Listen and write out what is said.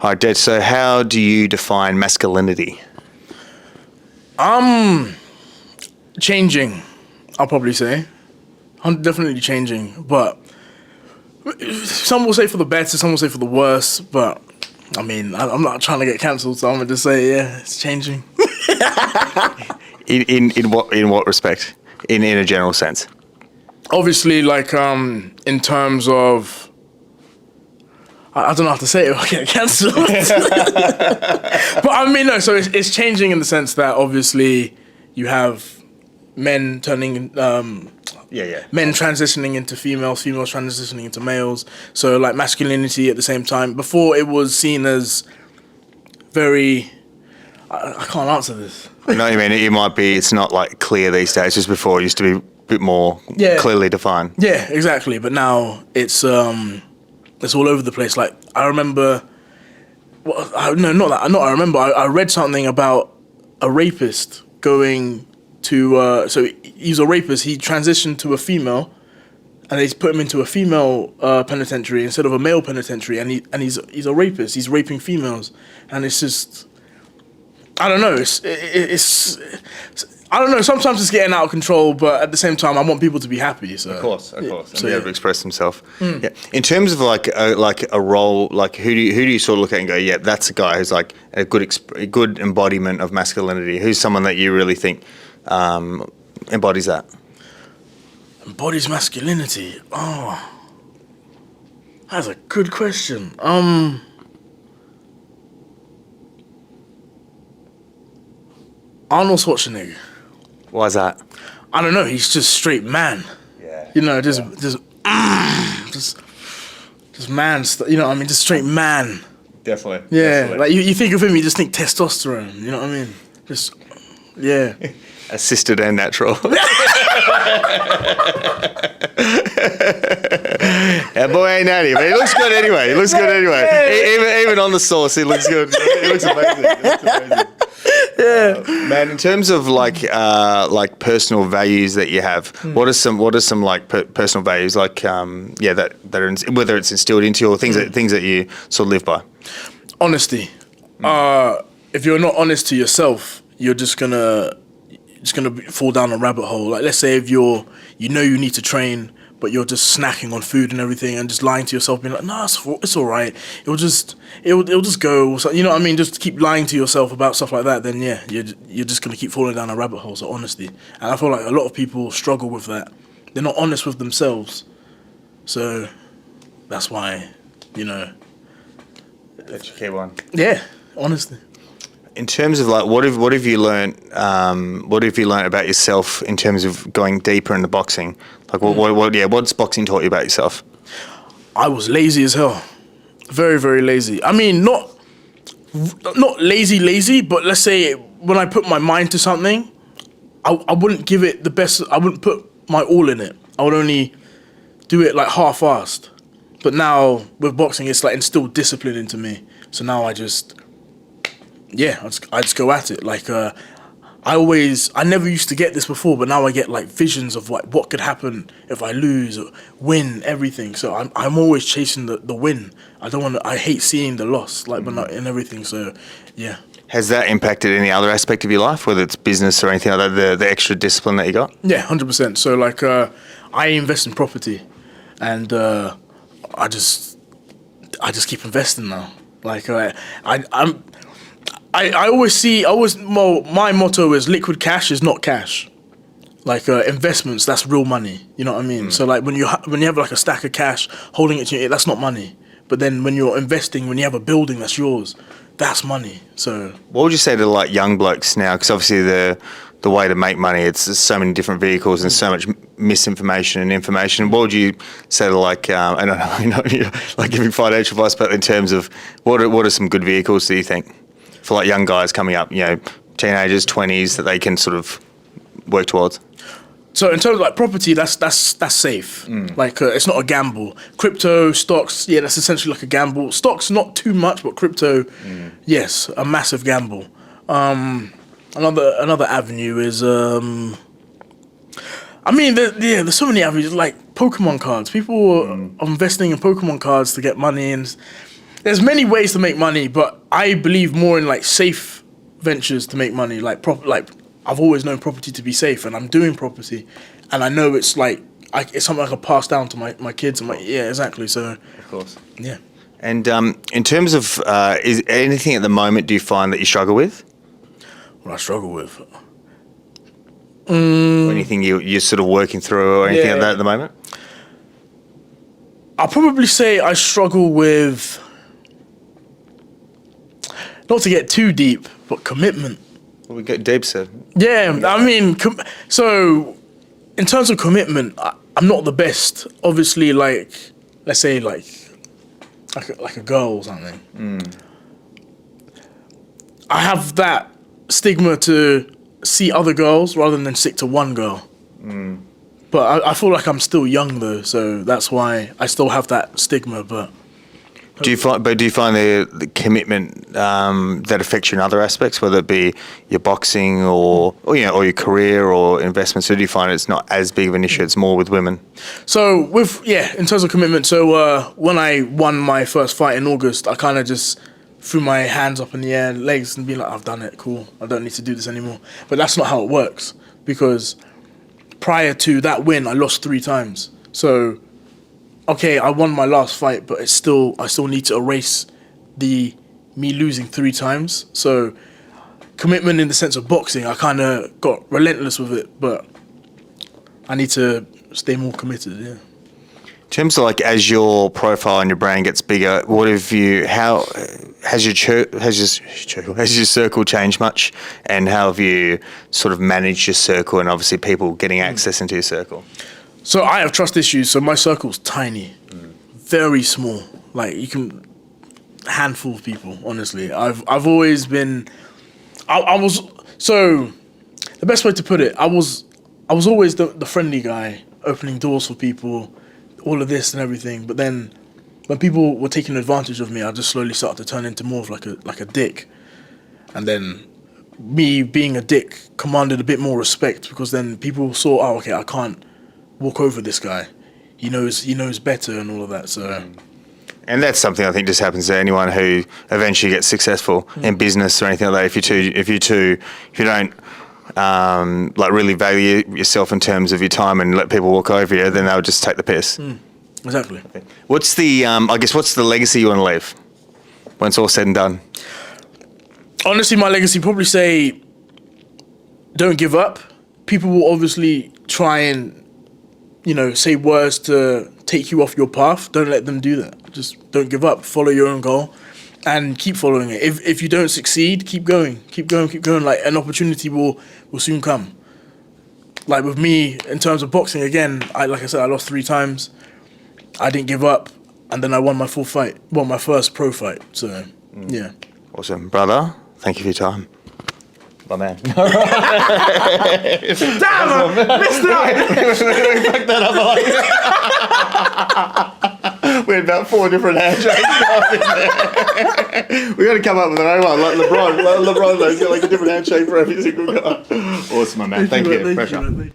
All right, Dad, so how do you define masculinity? Changing, I'll probably say. I'm definitely changing, but some will say for the better, some will say for the worse, but I mean, I'm not trying to get cancelled, so I'm going to say, yeah, it's changing. In what respect? In a general sense? Obviously, like, in terms of, I don't know how to say it, I'll get cancelled. But I mean, no, so it's changing in the sense that obviously you have men turning, men transitioning into females, females transitioning into males. So like masculinity at the same time. Before it was seen as very, I can't answer this. I know what you mean. It might be, it's not like clear these days. Just before it used to be a bit more clearly defined. Yeah, exactly. But now it's all over the place. Like I remember, I read something about a rapist going to, so he's a rapist. He transitioned to a female, and they put him into a female penitentiary instead of a male penitentiary. And he's a rapist. He's raping females, and it's just, I don't know. It's I don't know. Sometimes it's getting out of control, but at the same time, I want people to be happy. So of course, and so be able to express themselves. Yeah. In terms of like a role, like who do you sort of look at and go, yeah, that's a guy who's like a good embodiment of masculinity. Who's someone that you really think embodies that? Embodies masculinity. Oh, that's a good question. Arnold Schwarzenegger. Why is that? I don't know. He's just straight man. Yeah. You know, just man. You know what I mean? Just straight man. Definitely. Yeah. Definitely. Like you think of him, you just think testosterone. You know what I mean? Just yeah. Assisted and natural. That boy ain't natty, but he looks good anyway. Even on the sauce, he looks good. He looks amazing. Yeah. Man, in terms of like personal values that you have, what are some like personal values like that are whether it's instilled into you or things that you sort of live by? Honesty. If you're not honest to yourself, you're just gonna fall down a rabbit hole. Like let's say if you need to train, but you're just snacking on food and everything and just lying to yourself, being like, nah, it's all right. It'll just go. So, you know what I mean? Just keep lying to yourself about stuff like that. Then yeah, you're just gonna keep falling down a rabbit hole. So honesty, and I feel like a lot of people struggle with that. They're not honest with themselves. So that's why, That's your key one. Yeah, honesty. In terms of like, what have you learned? What have you learned about yourself in terms of going deeper into boxing? Like, what's boxing taught you about yourself? I was lazy as hell, very very lazy. I mean, not lazy, but let's say when I put my mind to something, I wouldn't give it the best. I wouldn't put my all in it. I would only do it like half-assed. But now with boxing, it's like instilled discipline into me. So now I just go at it. Like I never used to get this before, but now I get like visions of like what could happen if I lose or win everything. So I'm always chasing the win. I hate seeing the loss, like but not in everything. So yeah. Has that impacted any other aspect of your life, whether it's business or anything like that? The extra discipline that you got? Yeah, 100%. So like I invest in property, and I just keep investing now. Like my motto is liquid cash is not cash. Like investments, that's real money. You know what I mean? So like when you have like a stack of cash, holding it to you, that's not money. But then when you're investing, when you have a building that's yours, that's money. So what would you say to like young blokes now? Because obviously the way to make money, there's so many different vehicles and so much misinformation and information. What would you say to like I don't know, like giving financial advice, but in terms of what are some good vehicles do you think for like young guys coming up, teenagers, 20s, that they can sort of work towards? So in terms of like property, that's safe. Like it's not a gamble. Crypto, stocks, yeah, that's essentially like a gamble. Stocks not too much, but crypto, yes, a massive gamble. Another avenue is there's so many avenues like Pokemon cards. People are investing in Pokemon cards to get money, and there's many ways to make money, but I believe more in like safe ventures to make money. Like I've always known property to be safe, and I'm doing property, and I know it's like it's something I can pass down to my kids and yeah, exactly. So of course, yeah. And in terms of is anything at the moment do you find that you struggle with? What I struggle with. Or anything you're sort of working through or anything like that at the moment? I'll probably say I struggle with, not to get too deep, but commitment. Well, we get deep, sir. Yeah, I mean, so in terms of commitment, I'm not the best. Obviously, like, let's say like a girl or something. I have that stigma to see other girls rather than stick to one girl. But I feel like I'm still young though, so that's why I still have that stigma. But do you find the commitment that affects you in other aspects, whether it be your boxing or your career or investments? So do you find it's not as big of an issue? It's more with women. So in terms of commitment. So when I won my first fight in August, I kind of just threw my hands up in the air, legs, and be like, I've done it, cool. I don't need to do this anymore. But that's not how it works, because prior to that win, I lost 3 times. So, okay, I won my last fight, but I still need to erase me losing 3 times. So, commitment in the sense of boxing, I kind of got relentless with it, but I need to stay more committed, yeah. In terms of like as your profile and your brand gets bigger, how has your circle changed much, and how have you sort of managed your circle and obviously people getting access into your circle? So I have trust issues, so my circle's tiny, very small. Like a handful of people, honestly. I've always been, so the best way to put it, I was always the friendly guy, opening doors for people, all of this and everything. But then when people were taking advantage of me, I just slowly started to turn into more of like a dick. And then me being a dick commanded a bit more respect, because then people saw, oh, okay, I can't walk over this guy. He knows better and all of that. So, and that's something I think just happens to anyone who eventually gets successful in business or anything like that. If you don't like really value yourself in terms of your time and let people walk over you, then they'll just take the piss. Exactly. What's the what's the legacy you want to leave when it's all said and done? Honestly, my legacy, probably say, don't give up. People will obviously try and, say words to take you off your path. Don't let them do that. Just don't give up. Follow your own goal and keep following it. If you don't succeed, keep going. Like, an opportunity will soon come. Like with me, in terms of boxing, again, like I said, I lost 3 times. I didn't give up, and then I won my my first pro fight. So, yeah. Awesome. Brother, thank you for your time. My man. Damn, I missed it! Fuck that up. We had about 4 different handshakes. We got to come up with our own one, like LeBron. LeBron, he's got like a different handshake for every single guy. Awesome, my man. Thank you. Pressure.